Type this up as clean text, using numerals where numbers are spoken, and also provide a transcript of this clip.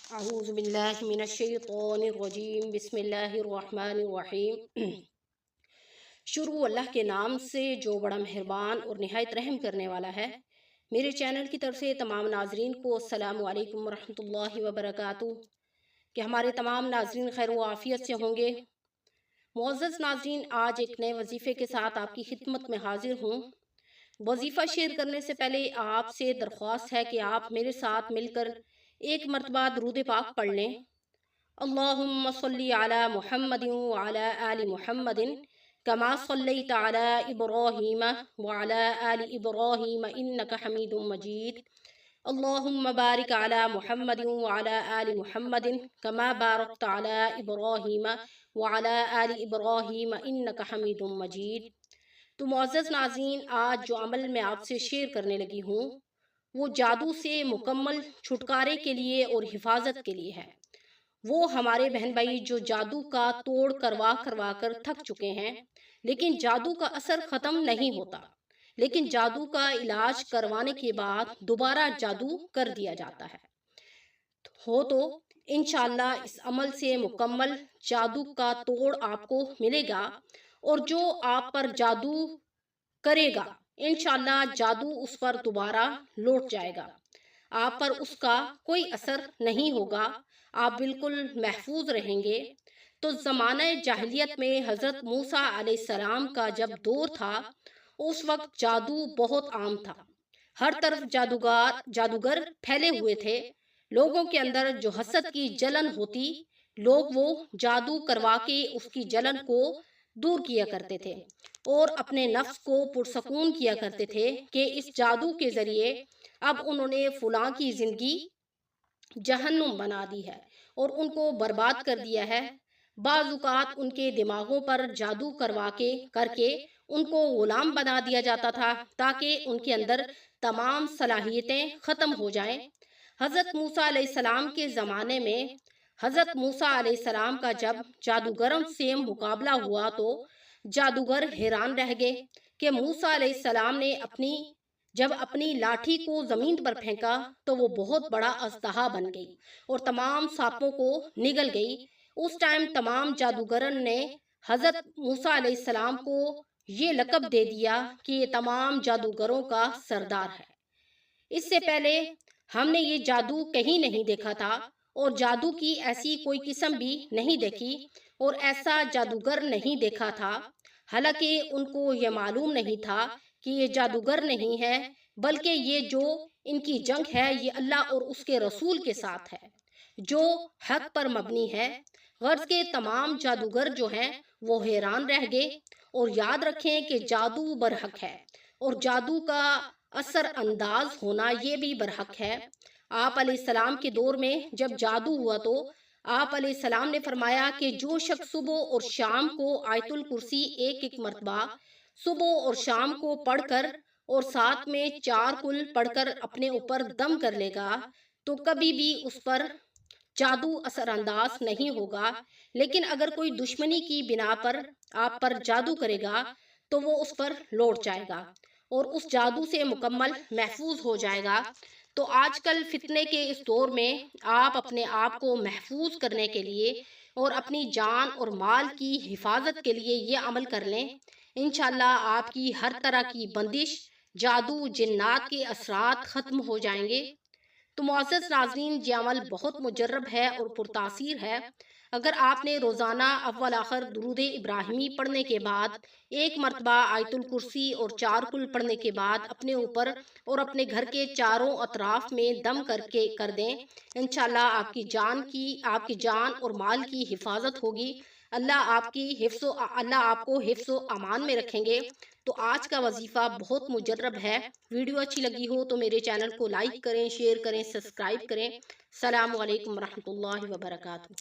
अऊज़ु बिल्लाहि मिनश्शैतानिर्रजीम बिस्मिल्लाहिर्रहमानिर्रहीम। शुरू अल्लाह के नाम से जो बड़ा मेहरबान और निहायत रहम करने वाला है। मेरे चैनल की तरफ से तमाम नाजरीन को अस्सलामु अलैकुम वरहमतुल्लाहि वबरकातुहू। कि हमारे तमाम नाजरीन खैर व आफियत से होंगे। मुअज़्ज़ज़ नाजरीन, आज एक नए वजीफ़े के साथ आपकी खिदमत में हाजिर हूँ। वजीफ़ा शेयर करने से पहले आपसे दरख्वास्त है कि आप मेरे साथ मिलकर एक मरतबा दुरूद पाक पढ़ लें। अल्लाहुम्मा सल्ली अला मुहम्मदिन व अला आलि मुहम्मदिन कमा सल्लैता अला इब्राहीम व अला आलि इब्राहीम इन्नका हमीदुम मजीद। अल्लाहुम्मा बारिक अला मुहम्मदिन व अला आलि मुहम्मदिन कमा बारकता अला इब्राहीम व अला आलि इब्राहीम इन्नका हमीदुम मजीद। तो मुअज़्ज़ज़ नाज़रीन, आज जो अमल मैं आपसे शेयर करने लगी हूँ वो जादू से मुकम्मल छुटकारे के लिए और हिफाजत के लिए है। वो हमारे बहन भाई जो जादू का तोड़ करवा करवा कर थक चुके हैं, लेकिन जादू का असर ख़त्म नहीं होता, लेकिन जादू का इलाज करवाने के बाद दोबारा जादू कर दिया जाता है। तो इंशाअल्लाह इस अमल से मुकम्मल जादू का तोड़ आपको मिलेगा और जो आप पर जादू करेगा इंशाअल्लाह जादू उस पर दोबारा लौट जाएगा। आप पर उसका कोई असर नहीं होगा, आप बिल्कुल महफूज रहेंगे। तो ज़माने जाहिलियत में हज़रत मूसा अलैहिस्सलाम का जब दौर था, उस वक्त जादू बहुत आम था। हर तरफ जादूगर फैले हुए थे। लोगों के अंदर जो हसद की जलन होती, लोग वो जादू करवा के उसकी जलन को दूर किया करते थे और अपने नफ्स को पुरसकून किया करते थे कि इस जादू के ज़रिए अब उन्होंने फलां की ज़िंदगी जहन्नुम बना दी है और उनको बर्बाद कर दिया है। बाज़ुकात उनके दिमागों पर जादू करके उनको गुलाम बना दिया जाता था ताकि उनके अंदर तमाम सलाहियतें ख़त्म हो जाएं। हज़रत मूसा अलैहिस्सलाम के ज़माने में हज़रत मूसा अलैहिस्सलाम का जब जादूगरों से मुकाबला हुआ तो जादूगर हैरान रह गए कि मूसा अलैहिस्सलाम ने जब अपनी लाठी को ज़मीन पर फेंका तो वो बहुत बड़ा अजदहा बन गई और तमाम सांपों को निगल गई। उस टाइम तमाम जादूगरों ने हज़रत मूसा अलैहिस्सलाम को ये लक़ब दे दिया कि ये तमाम जादूगरों का सरदार है। इससे पहले हमने ये जादू कहीं नहीं देखा था और जादू की ऐसी कोई किस्म भी नहीं देखी और ऐसा जादूगर नहीं देखा था। हालांकि उनको ये मालूम नहीं था कि ये जादूगर नहीं है, बल्कि ये जो इनकी जंग है ये अल्लाह और उसके रसूल के साथ है जो हक पर मबनी है। गर्ज के तमाम जादूगर जो हैं वो हैरान रह गए और याद रखें कि जादू बरहक है और जादू का असर अंदाज होना ये भी बरहक है। आप अलैहिस्सलाम के दौर में जब जादू हुआ तो आप अलैहिस्सलाम ने फरमाया कि जो शख्स सुबह और शाम को आयतुल कुर्सी एक मरतबा सुबह और शाम को पढ़कर और साथ में 4 कुल पढ़कर अपने ऊपर दम कर लेगा तो कभी भी उस पर जादू असरअंदाज नहीं होगा। लेकिन अगर कोई दुश्मनी की बिना पर आप पर जादू करेगा तो वो उस पर लौट जाएगा और उस जादू से मुकम्मल महफूज हो जाएगा। तो आजकल फितने के इस दौर में आप अपने आप को महफूज करने के लिए और अपनी जान और माल की हिफाजत के लिए ये अमल कर लें। इंशाअल्लाह आपकी हर तरह की बंदिश, जादू, जिन्नात के असरात ख़त्म हो जाएंगे। तो मुअज़्ज़ज़ नाज़रीन, ये अमल बहुत मुजर्रब है और पुरतासीर है। अगर आपने रोज़ाना अव्वल आखिर दुरूद इब्राहिमी पढ़ने के बाद एक मरतबा आयतुल कुर्सी और 4 कुल पढ़ने के बाद अपने ऊपर और अपने घर के चारों अतराफ में दम करके कर दें, इंशाअल्लाह आपकी जान और माल की हिफाजत होगी। अल्लाह आपको हिफ्ज़ व अमान में रखेंगे। तो आज का वजीफ़ा बहुत मुजर्रब है। वीडियो अच्छी लगी हो तो मेरे चैनल को लाइक करें, शेयर करें, सब्सक्राइब करें। अस्सलामु अलैकुम रहमतुल्लाहि व बरकातुहू।